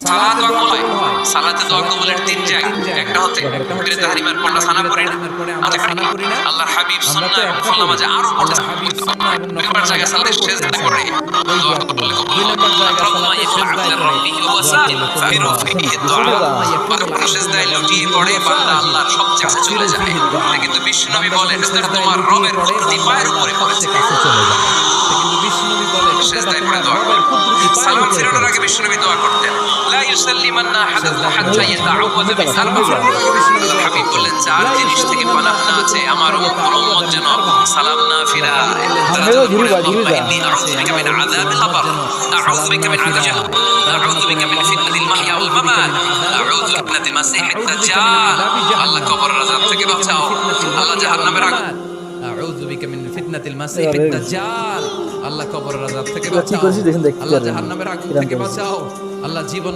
সালাত দোয়া কবুল হয়। সালাতে দোয়া কবুলের তিন জায়গা, একটা হচ্ছে তাকবীরে তাহরিমার পর আমরা সানা পড়ি না, আমরা সানা পড়ি না। আল্লাহর হাবিব সুন্নাহ এবং নফল নামাজে আরো পড়তে দুইবার জায়গা সালাতে সেজদা করে দোয়া কবুল কবুল হয়। আল্লাহুম্মা ইয়াকফির রাব্বিহি ওয়া সাইল ফাবিরু ফিহি দুআ। পাক সেজদায় লুটিয়ে পড়ে বান্দা আল্লাহর সবচেয়ে কাছে চলে যায়। কিন্তু বিশ্বনবী বলেন তোমার রবের কুদরতি পায়ের উপরে পড়েছে চলে যায়। কিন্তু বিশ্বনবী বলেন সেজদায় পড়ে দোয়া করো। সালাম ফেরানোর আগে বিশ্বনবী দোয়া করতেন, লা ইউসাল্লিমান্না আহাদুকুম হাত্তা ইয়াতাআওয়াযা বিসালাম। আল্লাহর হাবিব বলেন, চার জিনিস থেকে পানাহ না আছে আমার উম্মত যেন সালাম না ফিরায়। ইন্নী আউযু বিকা মিন আযাবিল কবর, আউযু বিকা মিন আযাবিল জাহান্নাম, আউযু বিকা মিন ফিতনাতিল মাহইয়া ওয়াল মামাত, আউযু বিকা মিন মাসিহিদ দাজ্জাল। আল্লাহ কবরের আযাব থেকে বাঁচাও, আল্লাহ জাহান্নামের আগুন। আউযু বিকা মিন ফিতনাতিল মাসিহিদ দাজ্জাল। আল্লাহ কবরের আযাব থেকে বাঁচাও, আল্লাহ জাহান্নামের আগুন থেকে বাঁচাও, আল্লাহ জীবন